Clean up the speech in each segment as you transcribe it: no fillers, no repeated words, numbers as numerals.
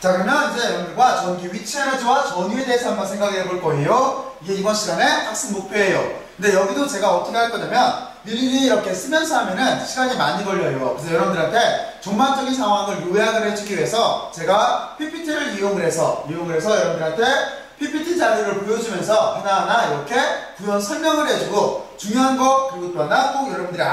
자, 그러면 이제 여러분들과 전기 위치 에너지와 전위에 대해서 한번 생각해 볼 거예요. 이게 이번 시간에 학습 목표예요. 근데 여기도 제가 어떻게 할 거냐면 일일이 이렇게 쓰면서 하면은 시간이 많이 걸려요. 그래서 여러분들한테 전반적인 상황을 요약을 해주기 위해서 제가 PPT를 이용을 해서 여러분들한테 PPT 자료를 보여주면서 하나하나 이렇게 부연 설명을 해주고 중요한 거 그리고 또 하나 꼭 여러분들이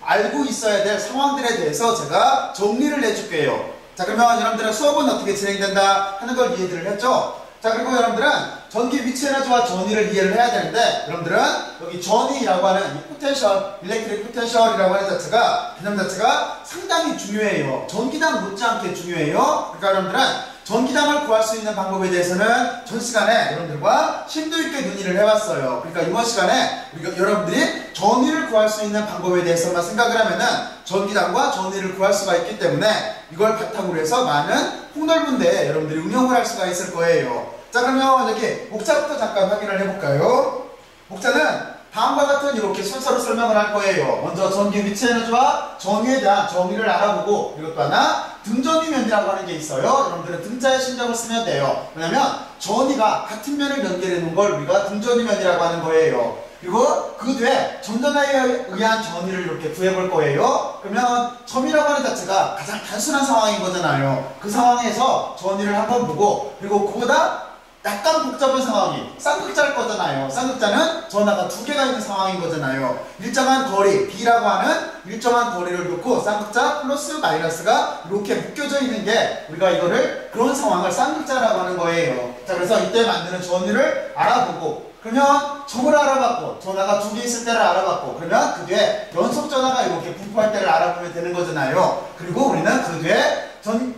알고 있어야 될 상황들에 대해서 제가 정리를 해줄게요. 자, 그러면 여러분들은 수업은 어떻게 진행된다 하는 걸 이해를 했죠? 자, 그리고 여러분들은 전기 위치 에너지와 전위를 이해를 해야 되는데 여러분들은 여기 전위라고 하는 이 포텐셜, 일렉트릭 포텐셜이라고 하는 자체가 개념 자체가 상당히 중요해요. 전기담 못지않게 중요해요. 그러니까 여러분들은 전기담을 구할 수 있는 방법에 대해서는 전 시간에 여러분들과 심도 있게 논의를 해봤어요. 그러니까 이번 시간에 여러분들이 전위를 구할 수 있는 방법에 대해서만 생각을 하면은 전기담과 전위를 구할 수가 있기 때문에 이걸 바탕으로 해서 많은 폭넓은 데에 여러분들이 응용을 할 수가 있을 거예요. 자, 그러면 여기 목차부터 잠깐 확인을 해볼까요? 목차는 다음과 같은 이렇게 순서로 설명을 할 거예요. 먼저 전기 위치 에너지와 전위에 대한 정의를 알아보고 그리고 또 하나 등전위면이라고 하는 게 있어요. 여러분들은 등자에 신경을 쓰면 돼요. 왜냐면 전위가 같은 면을 연결해 놓은 걸 우리가 등전위면이라고 하는 거예요. 그리고 그 뒤에 점전에 의한 전위를 이렇게 구해볼 거예요. 그러면 점이라고 하는 자체가 가장 단순한 상황인 거잖아요. 그 상황에서 전위를 한번 보고 그리고 그보다 약간 복잡한 상황이 쌍극자일 거잖아요. 쌍극자는 전하가 두 개가 있는 상황인 거잖아요. 일정한 거리 B라고 하는 일정한 거리를 놓고 쌍극자 플러스 마이너스가 이렇게 묶여져 있는 게 우리가 이거를 그런 상황을 쌍극자라고 하는 거예요. 자, 그래서 이때 만드는 전위를 알아보고 그러면 점을 알아봤고 전하가 두 개 있을 때를 알아봤고 그러면 그 뒤에 연속 전하가 이렇게 분포할 때를 알아보면 되는 거잖아요. 그리고 우리는 그 뒤에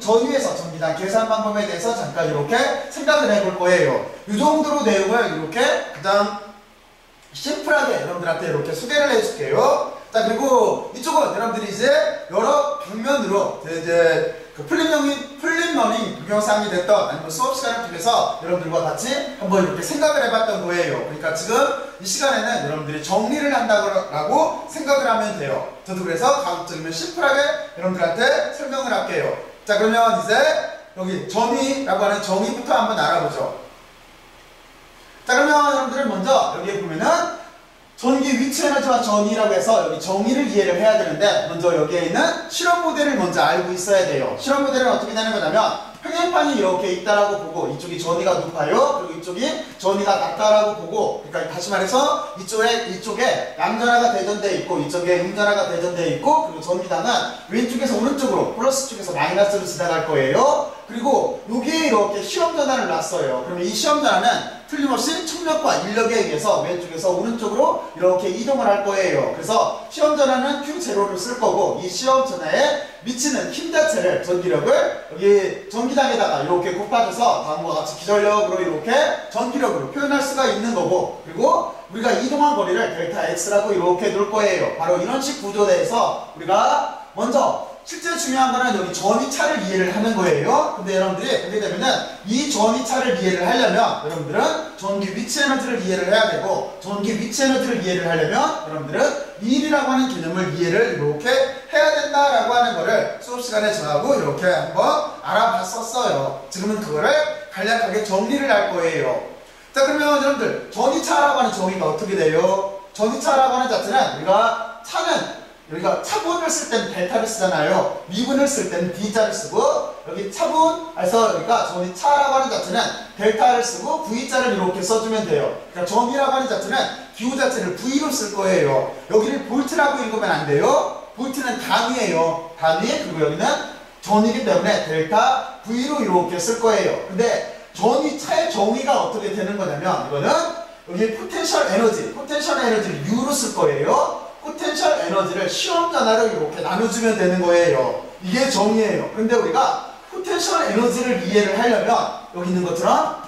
전위에서 전기단 계산 방법에 대해서 잠깐 이렇게 생각을 해볼 거예요. 이 정도로 내용을 이렇게 가장 심플하게 여러분들한테 이렇게 소개를 해줄게요. 자, 그리고 이쪽은 여러분들이 이제 여러 방면으로 이제 그 플립러닝 동영상이 됐던 아니면 수업 시간을 통해서 여러분들과 같이 한번 이렇게 생각을 해봤던 거예요. 그러니까 지금 이 시간에는 여러분들이 정리를 한다고 생각을 하면 돼요. 저도 그래서 가급적이면 심플하게 여러분들한테 설명을 할게요. 자, 그러면 이제 여기 전위라고 하는 정의부터 한번 알아보죠. 자, 그러면 여러분들 먼저 여기에 보면은 전기 위치 에너지와 전위라고 해서 여기 정의를 이해를 해야 되는데 먼저 여기에 있는 실험 모델을 먼저 알고 있어야 돼요. 실험 모델은 어떻게 되는 거냐면 평행판이 이렇게 있다라고 보고 이쪽이 전위가 높아요. 그리고 이쪽이 전위가 낮다라고 보고 그러니까 다시 말해서 이쪽에 양전하가 대전되어 있고 이쪽에 음전하가 대전되어 있고 그리고 전기단은 왼쪽에서 오른쪽으로 플러스 쪽에서 마이너스로 지나갈 거예요. 그리고 여기에 이렇게 시험 전환을 놨어요. 그러면 이 시험 전환은 틀림없이 충력과 인력에 의해서 왼쪽에서 오른쪽으로 이렇게 이동을 할 거예요. 그래서 시험 전환은 Q0를 쓸 거고 이 시험 전환에 미치는 힘 자체를 전기력을 여기 전기장에다가 이렇게 곱하셔서 다음과 같이 기전력으로 이렇게 전기력으로 표현할 수가 있는 거고 그리고 우리가 이동한 거리를 델타 X라고 이렇게 놓을 거예요. 바로 이런 식 구조대에서 우리가 먼저 실제 중요한 거는 여기 전위차를 이해를 하는 거예요. 근데 여러분들이 보게 되면은 이 전위차를 이해를 하려면 여러분들은 전기 위치 에너지를 이해를 해야 되고 전기 위치 에너지를 이해를 하려면 여러분들은 일이라고 하는 개념을 이해를 이렇게 해야 된다라고 하는 거를 수업 시간에 저하고 이렇게 한번 알아봤었어요. 지금은 그거를 간략하게 정리를 할 거예요. 자, 그러면 여러분들 전위차라고 하는 정의가 어떻게 돼요? 전위차라고 하는 자체는 우리가 차분을 쓸 때는 델타를 쓰잖아요. 미분을 쓸 때는 D자를 쓰고 여기 차분에서 여기가 전위차라고 하는 자체는 델타를 쓰고 V자를 이렇게 써주면 돼요. 그러니까 전위라고 하는 자체는 기호 자체를 V로 쓸 거예요. 여기를 볼트라고 읽으면 안 돼요. 볼트는 단위예요. 단위 그리고 여기는 전위이기 때문에 델타 V로 이렇게 쓸 거예요. 근데 전위차의 정의가 어떻게 되는 거냐면 이거는 여기 포텐셜 에너지를 U로 쓸 거예요. 포텐셜 에너지를 시험 단위로 이렇게 나눠주면 되는 거예요. 이게 정의예요. 근데 우리가 포텐셜 에너지를 이해를 하려면 여기 있는 것처럼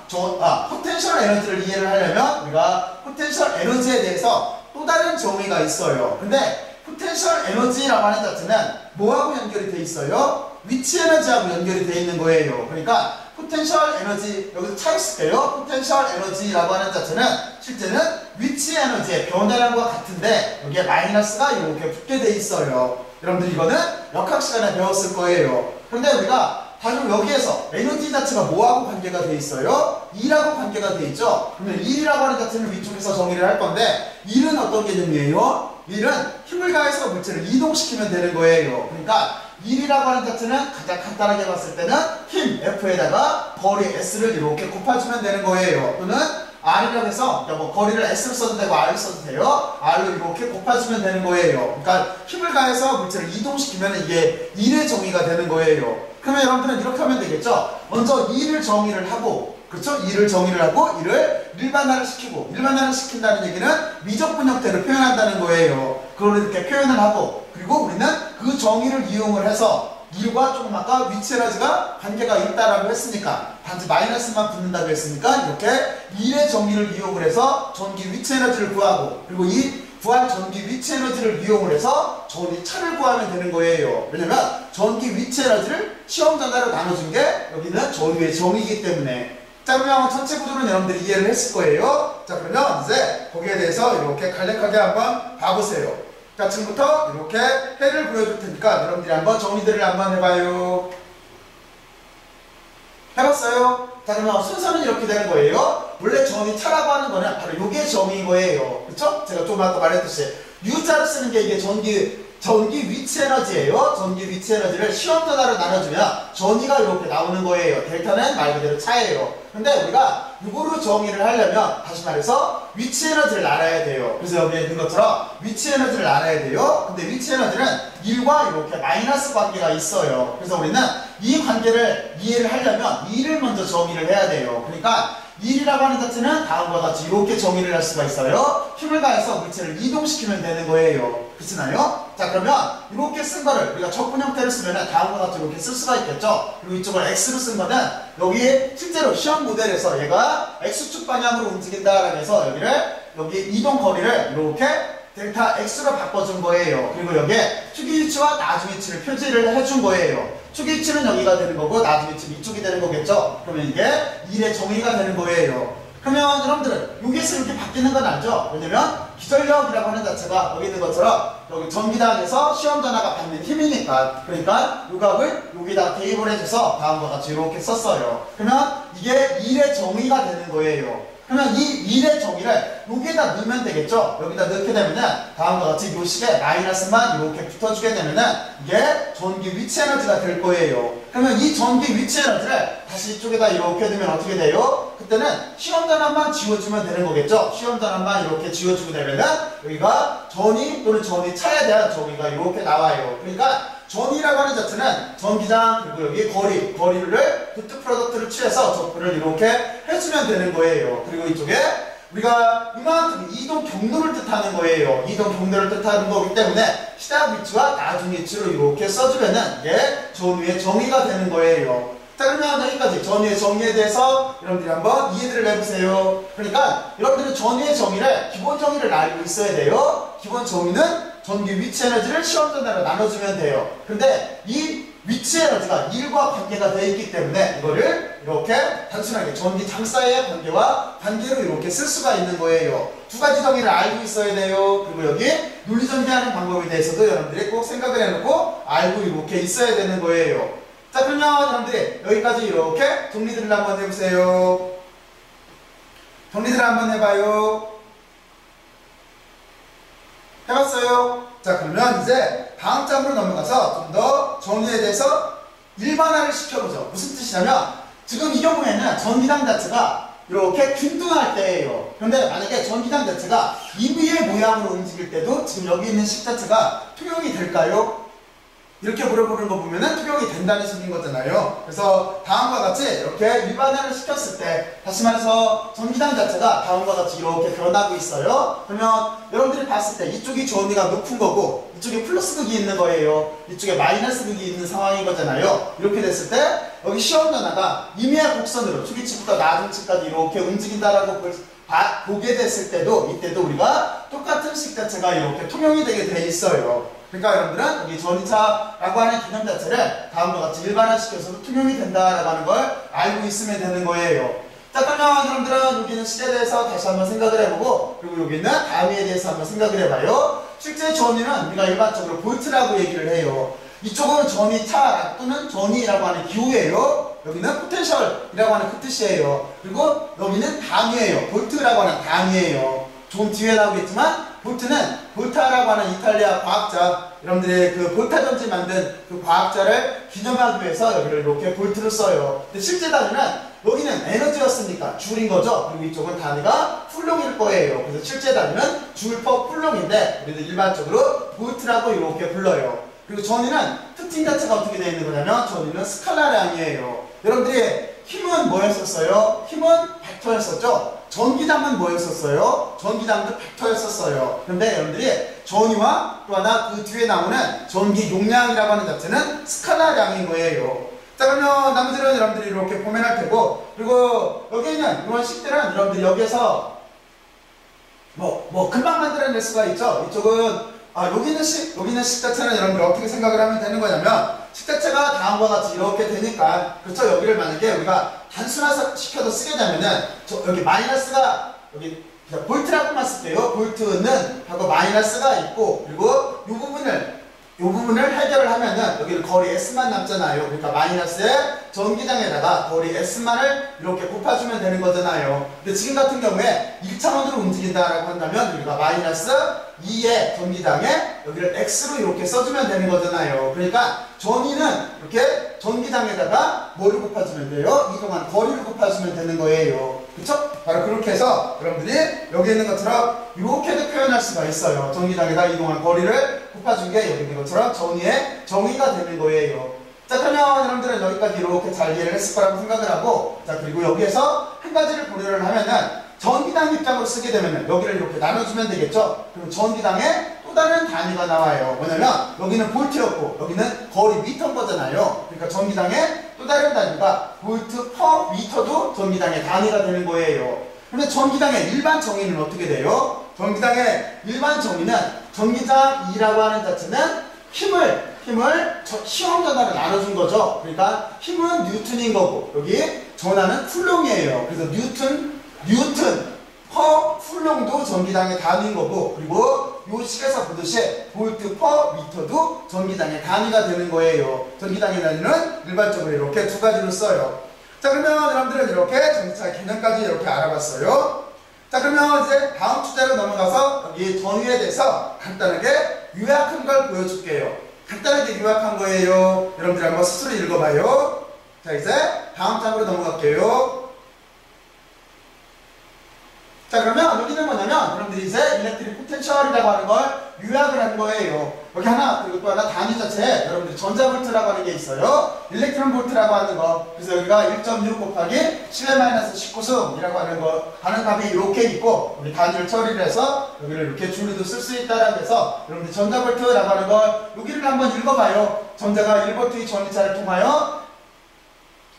포텐셜 에너지를 이해를 하려면 우리가 포텐셜 에너지에 대해서 또 다른 정의가 있어요. 근데 포텐셜 에너지라고 하는 자체는 뭐하고 연결이 돼 있어요? 위치 에너지하고 연결이 돼 있는 거예요. 그러니까 포텐셜 에너지 여기서 차 있을게요. 포텐셜 에너지라고 하는 자체는 실제는 위치 에너지의 변화량과 같은데 여기에 마이너스가 이렇게 붙게 돼 있어요. 여러분들 이거는 역학 시간에 배웠을 거예요. 그런데 우리가 바로 여기에서 에너지 자체가 뭐하고 관계가 돼 있어요? 2라고 관계가 돼 있죠? 그러면 1이라고 하는 자체는 위쪽에서 정의를 할 건데 1은 어떤 개념이에요? 1은 힘을 가해서 물체를 이동시키면 되는 거예요. 그러니까 1이라고 하는 자체는 가장 간단하게 봤을 때는 힘 F에다가 거리 S를 이렇게 곱해주면 되는 거예요. 또는 R이라고 해서 뭐 거리를 S로 써도 되고 R로 써도 돼요. R로 이렇게 곱해주면 되는 거예요. 그러니까 힘을 가해서 물체를 이동시키면 이게 1의 정의가 되는 거예요. 그러면 여러분들은 이렇게 하면 되겠죠? 먼저 2를 정의를 하고, 그렇죠? 2를 정의를 하고 2를 일반화를 시키고, 일반화를 시킨다는 얘기는 미적분 형태로 표현한다는 거예요. 그걸 이렇게 표현을 하고, 그리고 우리는 그 정의를 이용을 해서 1과 조금 아까 위치 에너지가 관계가 있다라고 했으니까 단지 마이너스만 붙는다고 했으니까 이렇게 1의 정의를 이용을 해서 전기 위치 에너지를 구하고, 그리고 이 구한 전기 위치 에너지를 이용을 해서 전위 차를 구하면 되는 거예요. 왜냐면 전기 위치 에너지를 시험 전화로 나눠준 게 여기는 전위의 정의이기 때문에. 자, 그러면 전체 구조는 여러분들이 이해를 했을 거예요. 자, 그러면 이제 거기에 대해서 이렇게 간략하게 한번 봐보세요. 자, 지금부터 이렇게 해를 보여줄 테니까 여러분들이 한번 정리들을 한번 해봐요. 해봤어요? 자, 그러면 순서는 이렇게 되는 거예요. 원래 전위 차라고 하는 거는 바로 요게 정의인 거예요. 그쵸? 제가 좀 아까 말했듯이 U자를 쓰는 게 이게 전기 위치 에너지예요. 전기 위치 에너지를 시험 전화로 나눠주면 전위가 이렇게 나오는 거예요. 델타는 말 그대로 차예요. 근데 우리가 이거로 정의를 하려면 다시 말해서 위치 에너지를 알아야 돼요. 그래서 여기에 있는 것처럼 위치 에너지를 알아야 돼요. 근데 위치 에너지는 1과 이렇게 마이너스 관계가 있어요. 그래서 우리는 이 관계를 이해를 하려면 2를 먼저 정의를 해야 돼요. 그러니까 1이라고 하는 자체는 다음과 같이 이렇게 정의를 할 수가 있어요. 힘을 가해서 물체를 이동시키면 되는 거예요. 그렇잖아요? 자, 그러면 이렇게 쓴 거를 우리가 적분 형태를 쓰면 다음과 같이 이렇게 쓸 수가 있겠죠? 그리고 이쪽을 X로 쓴 거는 여기에 실제로 시험 모델에서 얘가 X축 방향으로 움직인다라고 해서 여기 이동 거리를 이렇게 델타 X로 바꿔준 거예요. 그리고 여기에 축의 위치와 나중 위치를 표시를 해준 거예요. 축의 위치는 여기가 되는 거고 나중 위치는 이쪽이 되는 거겠죠? 그러면 이게 1의 정의가 되는 거예요. 그러면 여러분들은 여기에서 이렇게 바뀌는 건 알죠? 왜냐면 기전력이라고 하는 자체가 여기 있는 것처럼 여기 전기당에서 시험 전화가 받는 힘이니까, 그러니까 요 값을 여기다 대입을 해줘서 다음과 같이 이렇게 썼어요. 그러면 이게 1의 정의가 되는 거예요. 그러면 이 1의 정의를 여기에다 넣으면 되겠죠? 여기다 넣게 되면은 다음과 같이 요 식에 마이너스만 이렇게 붙어주게 되면은 이게 전기 위치 에너지가 될 거예요. 그러면 이 전기 위치 에너지를 다시 이쪽에다 이렇게 두면 어떻게 돼요? 그때는 시험 전압만 지워주면 되는 거겠죠? 시험 전압만 이렇게 지워주게 되면은 여기가 전위 또는 전위 차에 대한 정의가 이렇게 나와요. 그러니까 전위라고 하는 자체는 전기장 그리고 여기 거리를 도트 프로덕트를 취해서 적분을 이렇게 해주면 되는 거예요. 그리고 이쪽에 우리가 이만큼 이동 경로를 뜻하는 거예요. 이동 경로를 뜻하는 거기 때문에 시작 위치와 나중 위치로 이렇게 써주면은 이게 전위의 정의가 되는 거예요. 자, 그러면 여기까지 전위의 정의에 대해서 여러분들이 한번 이해를 해보세요. 그러니까 여러분들은 전위의 정의를 기본 정의를 알고 있어야 돼요. 기본 정의는 전기 위치 에너지를 시험 전화로 나눠주면 돼요. 근데 이 위치 에너지가 1과 관계가 되어 있기 때문에 이거를 이렇게 단순하게 전기 장사의 관계로 이렇게 쓸 수가 있는 거예요. 두 가지 정의를 알고 있어야 돼요. 그리고 여기 논리전개하는 방법에 대해서도 여러분들이 꼭 생각을 해놓고 알고 이렇게 있어야 되는 거예요. 자, 그러면 여러분들이 여기까지 이렇게 정리들을 한번 해보세요. 정리들을 한번 해봐요. 해봤어요? 자, 그러면 이제 다음 장으로 넘어가서 좀 더 정리에 대해서 일반화를 시켜보죠. 무슨 뜻이냐면 지금 이 경우에는 전기장 자체가 이렇게 균등할 때예요. 그런데 만약에 전기장 자체가 임의의 모양으로 움직일 때도 지금 여기 있는 식 자체가 투영이 될까요? 이렇게 물어보는 거 보면은 투영이 된다는 식인 거잖아요. 그래서 다음과 같이 이렇게 일반화를 시켰을 때 다시 말해서 전기장 자체가 다음과 같이 이렇게 변하고 있어요. 그러면 여러분들이 봤을 때 이쪽이 전위가 높은 거고 이쪽에 플러스 극이 있는 거예요. 이쪽에 마이너스 극이 있는 상황인 거잖아요. 이렇게 됐을 때 여기 시험 전화가 임의의 곡선으로 초기치부터 나중치까지 이렇게 움직인다라고 보게 됐을 때도 이때도 우리가 똑같은 식 자체가 이렇게 통용이 되게 돼 있어요. 그러니까 여러분들은 여기 전위차라고 하는 개념 자체를 다음과 같이 일반화시켜서 통용이 된다라고 하는 걸 알고 있으면 되는 거예요. 자, 그러면 여러분들은 여기는 식에 대해서 다시 한번 생각을 해보고, 그리고 여기는 단위에 대해서 한번 생각을 해봐요. 실제 전위는 우리가 일반적으로 볼트라고 얘기를 해요. 이쪽은 전위 차 또는 전위라고 하는 기호예요. 여기는 포텐셜이라고 하는 그 뜻이에요. 그리고 여기는 단위예요. 볼트라고 하는 단위예요. 조금 뒤에 나오겠지만 볼트는 볼타라고 하는 이탈리아 과학자, 여러분들이 그 볼타 전지 만든 그 과학자를 기념하기 위해서 여기를 이렇게 볼트를 써요. 근데 실제 단위는 여기는 에너지였으니까 줄인 거죠. 그리고 이쪽은 단위가 쿨롱일 거예요. 그래서 실제 단위는 줄 퍼 쿨롱인데 우리는 일반적으로 볼트라고 이렇게 불러요. 그리고 전위는 특징 자체가 어떻게 되어 있는 거냐면 전위는 스칼라량이에요. 여러분들이 힘은 뭐였었어요? 힘은 벡터였었죠? 전기장은 뭐였었어요? 전기장도 벡터였었어요. 그런데 여러분들이 전위와 또 하나 그 뒤에 나오는 전기 용량이라고 하는 자체는 스칼라량인 거예요. 자, 그러면 나머지는 여러분들이 이렇게 보면 할 테고, 그리고 여기 있는 이런 식들은 여러분들이 여기에서 금방 만들어낼 수가 있죠. 이쪽은 여기 있는 식 자체는 여러분들 어떻게 생각을 하면 되는 거냐면, 식 자체가 다음과 같이 이렇게 되니까, 그렇죠? 여기를 만약에 우리가 단순화 시켜서 쓰게 되면은, 여기 마이너스가, 여기 볼트라고만 쓸게요. 볼트는 하고 마이너스가 있고, 그리고 이 부분을 해결을 하면은 여기는 거리 S만 남잖아요. 그러니까 마이너스의 전기장에다가 거리 S만을 이렇게 곱해주면 되는 거잖아요. 근데 지금 같은 경우에 1차원으로 움직인다라고 한다면 우리가 마이너스 2의 전기장에 여기를 X로 이렇게 써주면 되는 거잖아요. 그러니까 전위는 이렇게 전기장에다가 뭐를 곱해주면 돼요? 이동한 거리를 곱해주면 되는 거예요. 그쵸? 바로 그렇게 해서 여러분들이 여기 있는 것처럼 이렇게도 표현할 수가 있어요. 전기장에다 이동한 거리를 곱해준 게 여기 있는 것처럼 전위의 정의가 되는 거예요. 자, 그러면 여러분들은 여기까지 이렇게 잘 이해를 했을 거라고 생각을 하고, 자, 그리고 여기에서 한 가지를 고려를 하면은 전기당 입장으로 쓰게 되면은 여기를 이렇게 나눠주면 되겠죠? 그럼 전기당에 또 다른 단위가 나와요. 뭐냐면 여기는 볼트였고 여기는 거리 미터인 거잖아요. 그러니까 전기당에 또 다른 단위가 볼트 퍼 미터도 전기당의 단위가 되는 거예요. 근데 전기당의 일반 정의는 어떻게 돼요? 전기당의 일반 정의는 전기장 2라고 하는 자체는 힘을 시험 전하를 나눠준 거죠. 그러니까 힘은 뉴턴인 거고 여기 전하는 쿨롱이에요. 그래서 뉴턴 퍼 쿨롱도 전기당의 단위인 거고, 그리고 요 식에서 보듯이 볼트 퍼 미터도 전기당의 단위가 되는 거예요. 전기당의 단위는 일반적으로 이렇게 두 가지로 써요. 자, 그러면 여러분들은 이렇게 전기차 개념까지 이렇게 알아봤어요. 자, 그러면 이제 다음 주제로 넘어가서 여기 전위에 대해서 간단하게 요약한 걸 보여줄게요. 간단하게 요약한 거예요. 여러분들 한번 스스로 읽어봐요. 자, 이제 다음 장으로 넘어갈게요. 자, 그러면 여기는 뭐냐면 여러분들이 이제 일렉트릭 포텐셜이라고 하는 걸 요약을 한 거예요. 여기 하나, 그리고 또 하나 단위 자체에 여러분들이 전자볼트라고 하는 게 있어요. 일렉트론 볼트라고 하는 거. 그래서 여기가 1.6 곱하기 10-19승이라고 하는 거 하는 값이 이렇게 있고, 우리 단위를 처리를 해서 여기를 이렇게 줄로도 쓸 수 있다라고 해서 여러분들이 전자볼트라고 하는 걸 여기를 한번 읽어봐요. 전자가 1볼트의 전기차를 통하여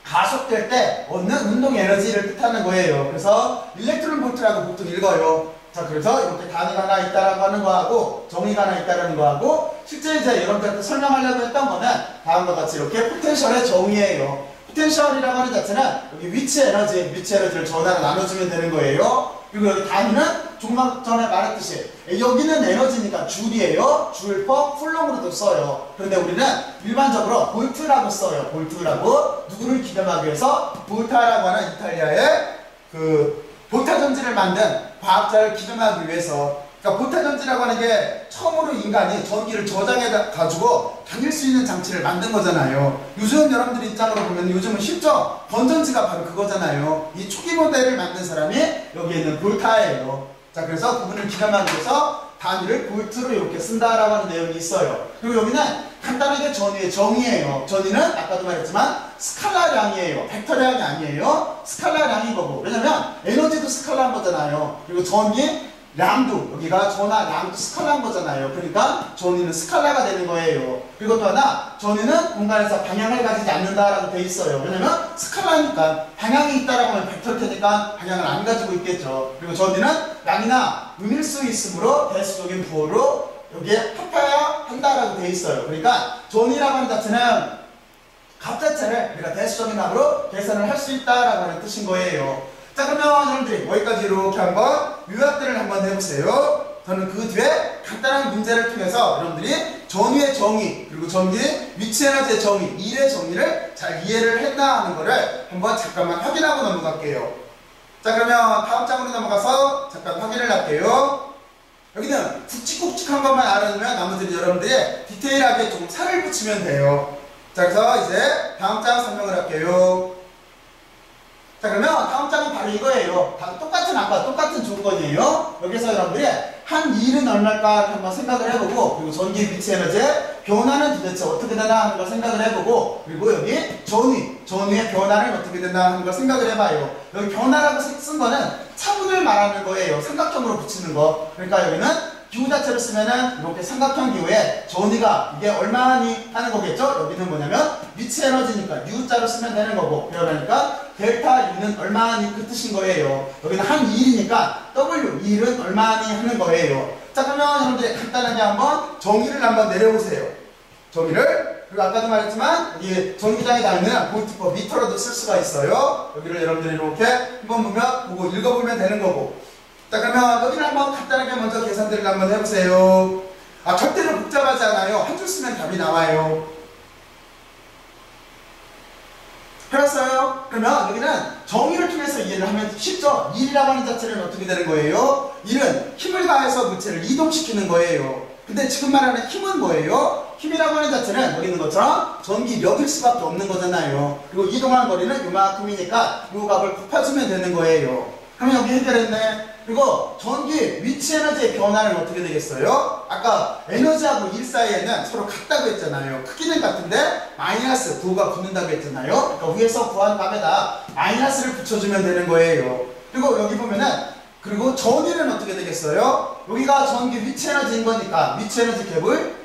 가속될 때 얻는 운동 에너지를 뜻하는 거예요. 그래서 일렉트론 볼트라고 보통 읽어요. 자, 그래서 이렇게 단위가 하나 있다라고 하는 거하고 정의가 하나 있다라는 거하고 실제 이제 여러분들한테 설명하려고 했던 거는 다음과 같이 이렇게 포텐셜의 정의예요. 포텐셜이라고 하는 자체는 여기 위치 에너지를 전하로 나눠주면 되는 거예요. 그리고 여기 단위는 조금 전에 말했듯이 여기는 에너지니까 줄이에요. 줄 퍼 쿨롱으로도 써요. 그런데 우리는 일반적으로 볼트라고 써요. 볼트라고 누구를 기념하기 위해서 볼타라고 하는 이탈리아의 그 볼타 전지를 만든 과학자를 기념하기 위해서. 그러니까 볼타 전지라고 하는 게 처음으로 인간이 전기를 저장해 가지고 다닐 수 있는 장치를 만든 거잖아요. 요즘 여러분들 입장으로 보면 요즘은 쉽죠? 건전지가 바로 그거잖아요. 이 초기 모델을 만든 사람이 여기에 있는 볼타예요. 자, 그래서 그분을 기념하기 위해서 단위를 볼트로 이렇게 쓴다라고 하는 내용이 있어요. 그리고 여기는 간단하게 전위의 정의예요. 전위는 아까도 말했지만 스칼라량이에요. 벡터량이 아니에요. 스칼라량인 거고. 왜냐면 에너지도 스칼라인 거잖아요. 그리고 전위 량도, 여기가 전하량도 스칼라인 거잖아요. 그러니까 전위는 스칼라가 되는 거예요. 그리고 또 하나, 전위는 공간에서 방향을 가지지 않는다라고 돼 있어요. 왜냐면 스칼라니까 방향이 있다라고 하면 벡터일 테니까 방향을 안 가지고 있겠죠. 그리고 전위는 양이나 음일 수 있으므로 대수적인 부호로 여기에 합해야 한다라고 돼 있어요. 그러니까 전위라고 하는 자체는 값 자체를 우리가 대수적인 값으로 계산을 할 수 있다라고 하는 뜻인 거예요. 자, 그러면 여러분들이 여기까지 이렇게 한번 요약들을 한번 해보세요. 저는 그 뒤에 간단한 문제를 통해서 여러분들이 전위의 정의, 그리고 전기 위치 에너지의 정의, 일의 정의를 잘 이해를 했나 하는 거를 한번 잠깐만 확인하고 넘어갈게요. 자, 그러면 다음 장으로 넘어가서 잠깐 확인을 할게요. 여기는 굵직굵직한 것만 알아두면 나머지는 여러분들이 디테일하게 조금 살을 붙이면 돼요. 자, 그래서 이제 다음 장 설명을 할게요. 자, 그러면 다음 장은 바로 이거예요. 다 똑같은 아까 똑같은 조건이에요. 여기서 여러분들이 한 일은 얼마일까 한번 생각을 해보고, 그리고 전기 위치 에너지의 변화는 도대체 어떻게 되나 하는 걸 생각을 해보고, 그리고 여기 전위의 변화는 어떻게 되나 하는 걸 생각을 해봐요. 여기 변화라고 쓴 거는 차분을 말하는 거예요. 삼각형으로 붙이는 거. 그러니까 여기는 기호 자체를 쓰면은 이렇게 삼각형 기호에 전위가 이게 얼마니 하는 거겠죠? 여기는 뭐냐면 위치 에너지니까 U자로 쓰면 되는 거고, 그러니까 델타 U는 얼마니 그 뜻인 거예요. 여기는 한 일이니까 W 일은 얼마니 하는 거예요. 자, 그러면 여러분들이 간단하게 한번 정의를 한번 내려보세요. 정의를. 그리고 아까도 말했지만 여기 전기장에 닿는 볼트퍼 미터로도 쓸 수가 있어요. 여기를 여러분들이 이렇게 한번 보고 읽어보면 되는 거고. 자, 그러면 여기를 한번 간단하게 먼저 계산들을 한번 해보세요. 아, 절대로 복잡하지 않아요. 한 줄 쓰면 답이 나와요. 해봤어요? 그러면 여기는 정의를 통해서 이해를 하면 쉽죠? 일이라고 하는 자체는 어떻게 되는 거예요? 일은 힘을 가해서 물체를 이동시키는 거예요. 근데 지금 말하는 힘은 뭐예요? 힘이라고 하는 자체는 여기 있는 것처럼 전기력일 수밖에 없는 거잖아요. 그리고 이동하는 거리는 요만큼이니까 요 값을 곱해주면 되는 거예요. 그러면 여기 해결했네. 그리고 전기 위치 에너지의 변화는 어떻게 되겠어요? 아까 에너지하고 일 사이에는 서로 같다고 했잖아요. 크기는 같은데 마이너스 부호가 붙는다고 했잖아요. 그러니까 위에서 구한 값에다 마이너스를 붙여주면 되는 거예요. 그리고 여기 보면은 그리고 전위는 어떻게 되겠어요? 여기가 전기 위치 에너지인 거니까 위치 에너지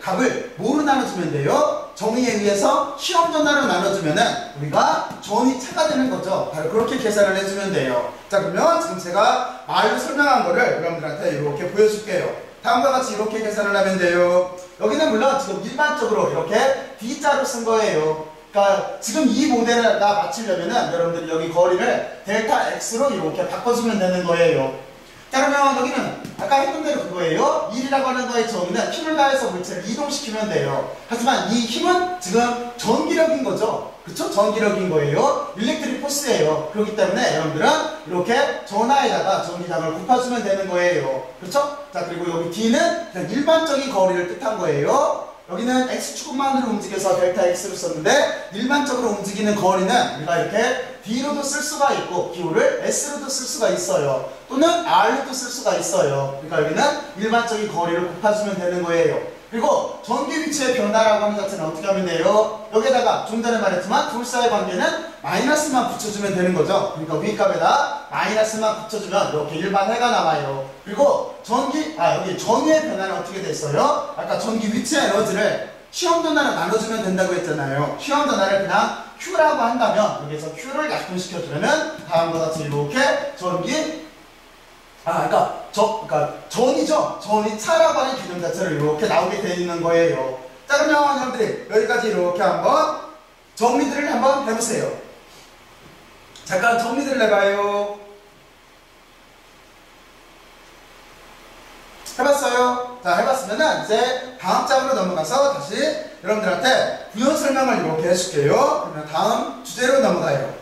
값을 뭐로 나눠주면 돼요? 정의에 의해서 시험 전화로 나눠주면은 우리가 전위 차가 되는 거죠. 바로 그렇게 계산을 해주면 돼요. 자, 그러면 지금 제가 말로 설명한 거를 여러분들한테 이렇게 보여줄게요. 다음과 같이 이렇게 계산을 하면 돼요. 여기는 물론 지금 일반적으로 이렇게 D자로 쓴 거예요. 그러니까 지금 이 모델을 다 맞추려면은 여러분들이 여기 거리를 델타 X로 이렇게 바꿔주면 되는 거예요. 자, 그러면 여기는 아까 했던 대로 그거예요. 일이라고 하는 거의 정의는 힘을 가해서 물체를 이동시키면 돼요. 하지만 이 힘은 지금 전기력인 거죠. 그쵸? 전기력인 거예요. 일렉트릭 포스예요. 그렇기 때문에 여러분들은 이렇게 전하에다가 전기장을 곱해주면 되는 거예요. 그렇죠? 자, 그리고 여기 D는 그냥 일반적인 거리를 뜻한 거예요. 여기는 X축만으로 움직여서 델타 X로 썼는데 일반적으로 움직이는 거리는 우리가 이렇게 D로도 쓸 수가 있고 기호를 S로도 쓸 수가 있어요. 또는 R로도 쓸 수가 있어요. 그러니까 여기는 일반적인 거리를 곱해주면 되는 거예요. 그리고 전기 위치의 변화라고 하는 자체는 어떻게 하면 돼요? 여기에다가 좀 전에 말했지만 둘 사이의 관계는 마이너스만 붙여주면 되는 거죠. 그러니까 위값에다 마이너스만 붙여주면 이렇게 일반 해가 나와요. 그리고 여기 전위의 변화는 어떻게 됐어요? 아까 전기 위치의 에너지를 시험 전화를 나눠주면 된다고 했잖아요. 시험 전화를 그냥 Q라고 한다면 여기서 Q를 약분시켜주려면 다음과 같이 이렇게 그러니까 전이죠. 전이차라고 하는 개념 자체를 이렇게 나오게 되어 있는 거예요. 자, 그러면 여러분들이 여기까지 이렇게 한번 정리들을 한번 해보세요. 잠깐 정리들을 해봐요. 해봤어요? 자, 해봤으면은 이제 다음 장으로 넘어가서 다시 여러분들한테 부연 설명을 이렇게 해줄게요. 그러면 다음 주제로 넘어가요.